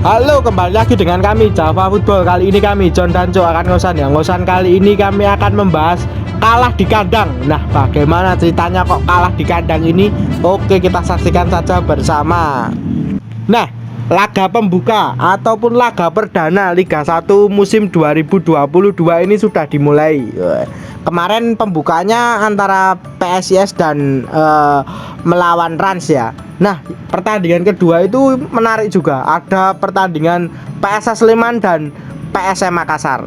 Halo, kembali lagi dengan kami Java Football. Kali ini kami John dan Jo akan ngosan ya. Ngosan kali ini kami akan membahas kalah di kandang. Nah, bagaimana ceritanya kok kalah di kandang ini? Oke, kita saksikan saja bersama. Nah, laga pembuka ataupun laga perdana Liga 1 musim 2022 ini sudah dimulai. Kemarin pembukanya antara PSIS dan melawan Rans ya. Nah, pertandingan kedua itu menarik juga. Ada pertandingan PSS Sleman dan PSM Makassar.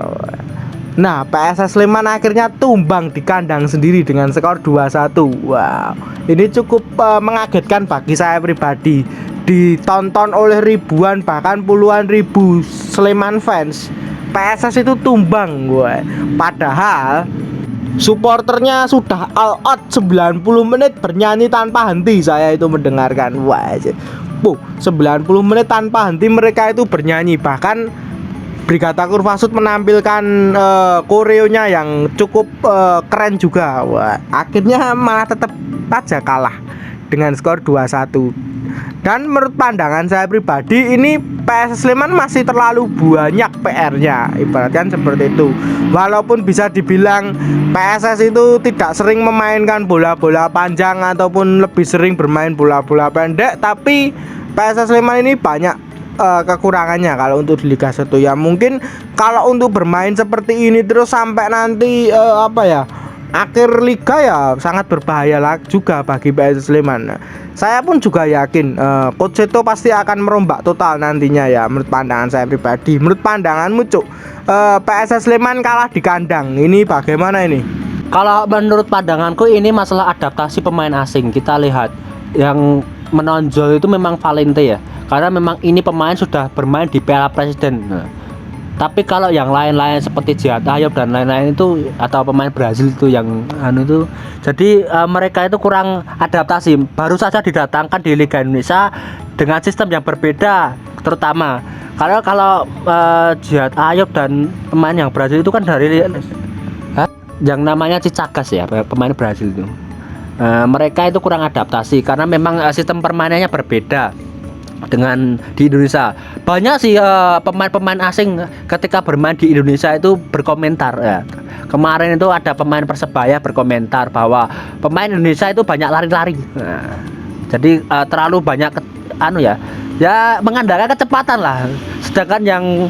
Nah, PSS Sleman akhirnya tumbang di kandang sendiri dengan skor 2-1. Wow, ini cukup mengagetkan bagi saya pribadi. Ditonton oleh ribuan bahkan puluhan ribu Sleman fans, PSS itu tumbang gue. Padahal supporternya sudah all out 90 menit bernyanyi tanpa henti. Saya itu mendengarkan, wah, 90 menit tanpa henti mereka itu bernyanyi. Bahkan Brigata Kurvasud menampilkan koreonya yang cukup keren juga. Wah, akhirnya malah tetap aja kalah dengan skor 2-1. Dan menurut pandangan saya pribadi, ini PSS Sleman masih terlalu banyak PR-nya, ibaratkan seperti itu. Walaupun bisa dibilang PSS itu tidak sering memainkan bola-bola panjang ataupun lebih sering bermain bola-bola pendek, tapi PSS Sleman ini banyak kekurangannya kalau untuk di Liga 1 ya. Mungkin kalau untuk bermain seperti ini terus sampai nanti akhir liga ya sangat berbahaya juga bagi PSS Sleman. Saya pun juga yakin Coach Seto pasti akan merombak total nantinya ya, menurut pandangan saya pribadi. Menurut pandanganmu, Cuk, PSS Sleman kalah di kandang ini bagaimana ini? Kalau menurut pandanganku ini masalah adaptasi pemain asing. Kita lihat yang menonjol itu memang Valente ya, karena memang ini pemain sudah bermain di Piala Presiden. Tapi kalau yang lain-lain seperti Jihad Ayub dan lain-lain itu, atau pemain Brazil itu yang itu, jadi mereka itu kurang adaptasi. Baru saja didatangkan di Liga Indonesia dengan sistem yang berbeda, terutama kalau Jihad Ayub dan pemain yang Brazil itu kan dari yang namanya Cicagas ya, pemain Brazil itu. Mereka itu kurang adaptasi karena memang sistem permainannya berbeda dengan di Indonesia. Banyak sih pemain-pemain asing ketika bermain di Indonesia itu berkomentar ya. Kemarin itu ada pemain Persebaya berkomentar bahwa pemain Indonesia itu banyak lari-lari. Jadi terlalu banyak ya mengandalkan kecepatan lah. Sedangkan yang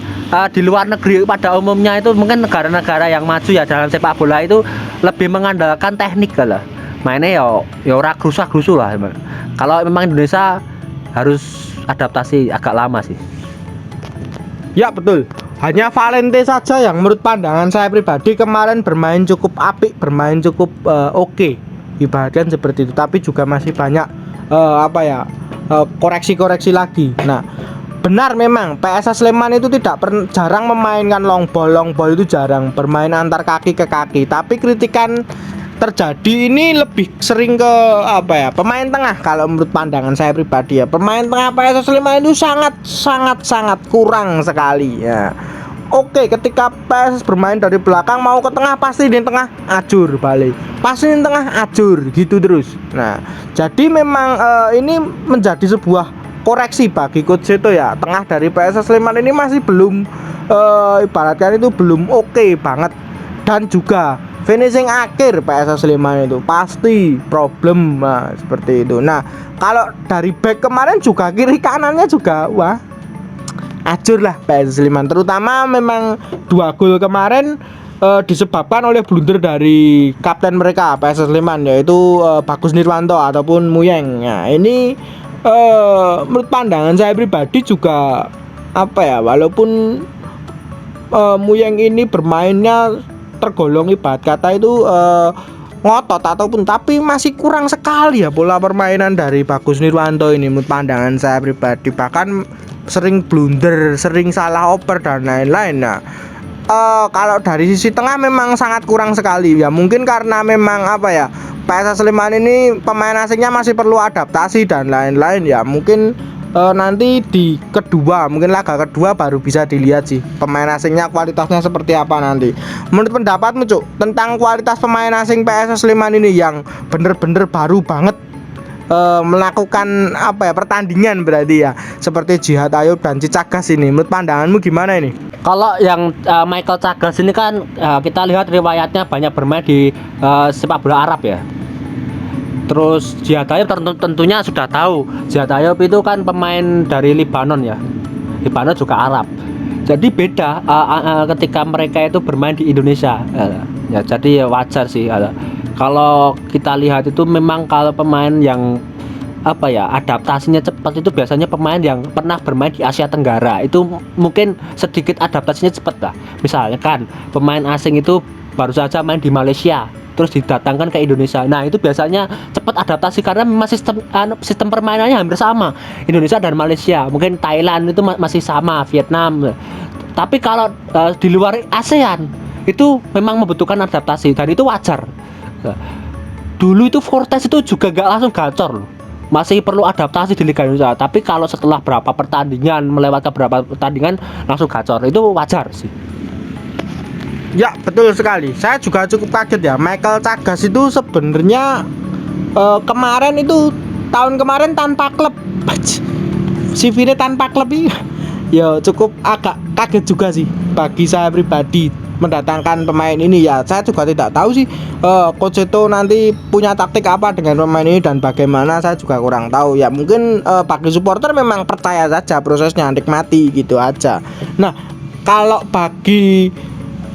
di luar negeri pada umumnya itu mungkin negara-negara yang maju ya dalam sepak bola itu lebih mengandalkan teknik lah. Mainnya ya ora grusak-grusu lah. Kalau memang Indonesia harus adaptasi agak lama sih. Ya betul. Hanya Valente saja yang menurut pandangan saya pribadi kemarin bermain cukup apik, bermain cukup oke. Ibaratkan seperti itu. Tapi juga masih banyak koreksi-koreksi lagi. Nah, benar memang PSS Sleman itu jarang memainkan long ball itu jarang bermain antar kaki ke kaki. Tapi kritikan terjadi ini lebih sering ke pemain tengah. Kalau menurut pandangan saya pribadi ya, pemain tengah PSS Sleman itu sangat kurang sekali ya. Oke, ketika PSS bermain dari belakang mau ke tengah pasti di tengah ajur balik, pasti di tengah ajur gitu terus. Nah, jadi memang ini menjadi sebuah koreksi bagi Coach Seto ya. Tengah dari PSS Sleman ini masih belum ibaratkan itu belum oke banget. Dan juga finishing akhir PSS Sleman itu pasti problem, seperti itu. Nah, kalau dari back kemarin juga kiri kanannya juga acur lah PSS Sleman. Terutama memang 2 gol kemarin disebabkan oleh blunder dari kapten mereka PSS Sleman, yaitu Bagus Nirwanto ataupun Muyeng. Nah, ini menurut pandangan saya pribadi juga walaupun Muyeng ini bermainnya tergolong ibarat kata itu ngotot ataupun, tapi masih kurang sekali ya pola permainan dari Bagus Nirwanto ini menurut pandangan saya pribadi. Bahkan sering blunder, sering salah oper dan lain-lain. Nah, kalau dari sisi tengah memang sangat kurang sekali ya. Mungkin karena memang PSS Sleman ini pemain asingnya masih perlu adaptasi dan lain-lain ya. Mungkin nanti di mungkin laga kedua baru bisa dilihat sih pemain asingnya kualitasnya seperti apa nanti. Menurut pendapatmu, Cuk, tentang kualitas pemain asing PSS Sleman ini yang bener-bener baru banget melakukan apa ya, pertandingan berarti ya, seperti Djihad Ayoub dan Cicagas ini. Menurut pandanganmu gimana ini? Kalau yang Michael Chagas ini kan kita lihat riwayatnya banyak bermain di sepak bola Arab ya. Terus Djihad Ayoub tentunya sudah tahu. Djihad Ayoub itu kan pemain dari Lebanon ya. Lebanon juga Arab. Jadi beda ketika mereka itu bermain di Indonesia. Ya jadi ya wajar sih. Kalau kita lihat itu memang kalau pemain yang apa ya, adaptasinya cepat itu biasanya pemain yang pernah bermain di Asia Tenggara. Itu mungkin sedikit adaptasinya cepat lah. Misalnya kan pemain asing itu baru saja main di Malaysia terus didatangkan ke Indonesia. Nah, itu biasanya cepat adaptasi karena memang sistem permainannya hampir sama. Indonesia dan Malaysia, mungkin Thailand itu masih sama, Vietnam. Tapi kalau di luar ASEAN itu memang membutuhkan adaptasi dan itu wajar. Dulu itu Fortes itu juga gak langsung gacor loh. Masih perlu adaptasi di Liga Indonesia. Tapi kalau setelah berapa pertandingan, melewati berapa pertandingan langsung gacor, itu wajar sih. Ya betul sekali. Saya juga cukup kaget ya. Michael Chagas itu sebenarnya kemarin itu tahun kemarin tanpa klub. CV-nya tanpa klub ini ya cukup agak kaget juga sih bagi saya pribadi mendatangkan pemain ini ya. Saya juga tidak tahu sih Coach Seto nanti punya taktik apa dengan pemain ini dan bagaimana, saya juga kurang tahu ya. Mungkin bagi supporter memang percaya saja prosesnya, nikmati gitu aja. Nah, kalau bagi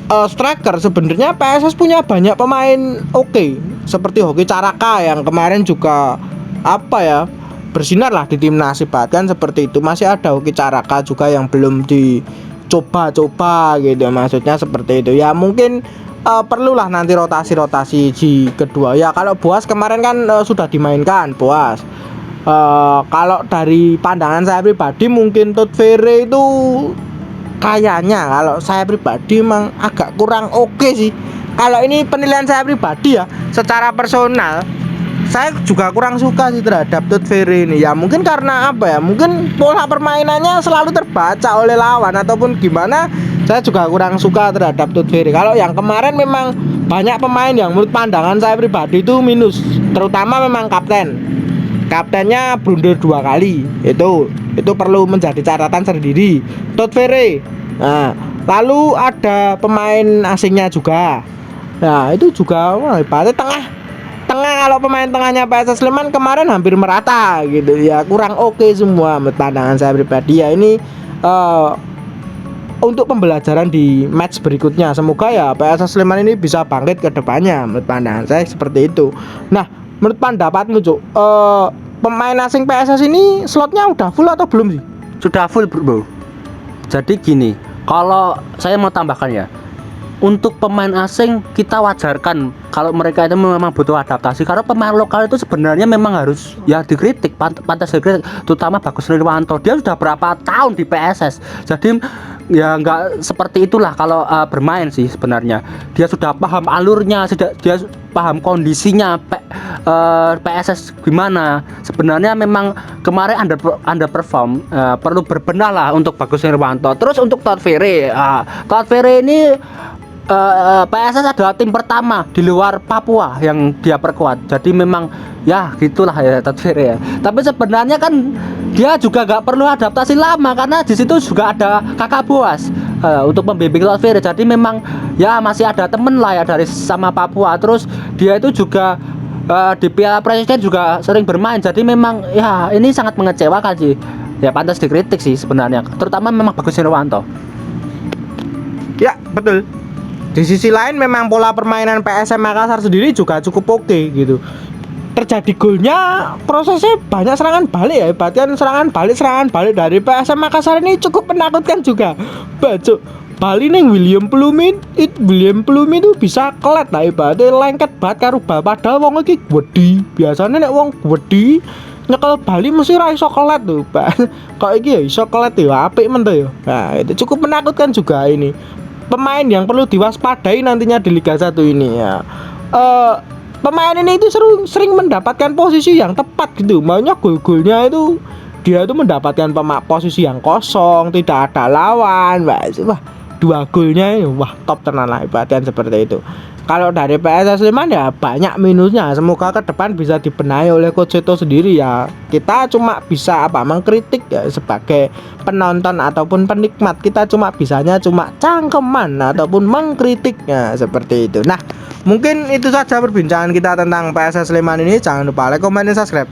striker sebenarnya PSS punya banyak pemain oke, seperti Hoki Caraka yang kemarin juga apa ya, bersinar lah di timnas kan seperti itu. Masih ada Hoki Caraka juga yang belum dicoba-coba gitu, maksudnya seperti itu ya. Mungkin perlulah nanti rotasi di kedua ya. Kalau Boas kemarin kan sudah dimainkan Boas. Kalau dari pandangan saya pribadi mungkin Todd Ferry itu kayaknya, kalau saya pribadi emang agak kurang oke sih. Kalau ini penilaian saya pribadi ya, secara personal saya juga kurang suka sih terhadap Todd Ferry ini ya. Mungkin karena apa ya, mungkin pola permainannya selalu terbaca oleh lawan ataupun gimana. Saya juga kurang suka terhadap Todd Ferry. Kalau yang kemarin memang banyak pemain yang menurut pandangan saya pribadi itu minus, terutama memang kaptennya blunder 2 kali. Itu perlu menjadi catatan sendiri. Todd Ferry. Nah, lalu ada pemain asingnya juga. Nah, itu juga hebatnya tengah kalau pemain tengahnya PSS Sleman kemarin hampir merata gitu ya, kurang oke semua menurut pandangan saya pribadi ya. Ini untuk pembelajaran di match berikutnya. Semoga ya PSS Sleman ini bisa bangkit ke depannya, menurut pandangan saya seperti itu. Nah, menurut pendapatmu Cuk, pemain asing PSS ini slotnya udah full atau belum sih? Sudah full bro. Jadi gini, kalau saya mau tambahkan ya, untuk pemain asing kita wajarkan kalau mereka itu memang butuh adaptasi, karena pemain lokal itu sebenarnya memang harus ya dikritik, pantas dikritik, terutama Bagus Nirwanto. Dia sudah berapa tahun di PSS, jadi ya nggak seperti itulah kalau bermain sih. Sebenarnya dia sudah paham alurnya, dia paham kondisinya PSS gimana. Sebenarnya memang kemarin underperform, perlu berbenah lah untuk Bagus Nirwanto. Terus untuk Todd Ferry ini PSS adalah tim pertama di luar Papua yang dia perkuat. Jadi memang ya gitulah ya Todd Ferry ya. Tapi sebenarnya kan dia juga gak perlu adaptasi lama karena di situ juga ada Kakak Boas untuk membimbing Todd Ferry. Jadi memang ya masih ada temen lah ya dari sama Papua. Terus dia itu juga di Piala Presiden juga sering bermain. Jadi memang ya ini sangat mengecewakan sih. Ya pantas dikritik sih sebenarnya. Terutama memang Bagus Nirwanto. Ya betul. Di sisi lain memang pola permainan PSM Makassar sendiri juga cukup oke gitu. Terjadi golnya prosesnya banyak serangan balik ya. Bahkan serangan balik dari PSM Makassar ini cukup menakutkan juga. Bacuk Bali nih William Plumi itu bisa kelet lah, ibaratnya lengket banget karo bal, padahal wong iki wedi. Biasanya nek wong wedi nyekel Bali mesti ra iso kelet tuh, Pak. Kok iki ya iso kelet ya, apik men to ya. Nah, itu cukup menakutkan juga ini. Pemain yang perlu diwaspadai nantinya di Liga 1 ini ya. Pemain ini itu sering mendapatkan posisi yang tepat gitu. Maunya gol-golnya itu dia itu mendapatkan posisi yang kosong, tidak ada lawan. Wah, 2 golnya wah top tenan lah, ibaratnya seperti itu. kalau dari PSS Sleman ya banyak minusnya. Semoga ke depan bisa dibenahi oleh Coach Seto sendiri ya. Kita cuma bisa mengkritik ya sebagai penonton ataupun penikmat. Kita cuma bisanya cuma cangkeman ataupun mengkritiknya seperti itu. Nah, mungkin itu saja perbincangan kita tentang PSS Sleman ini. Jangan lupa like, comment, dan subscribe.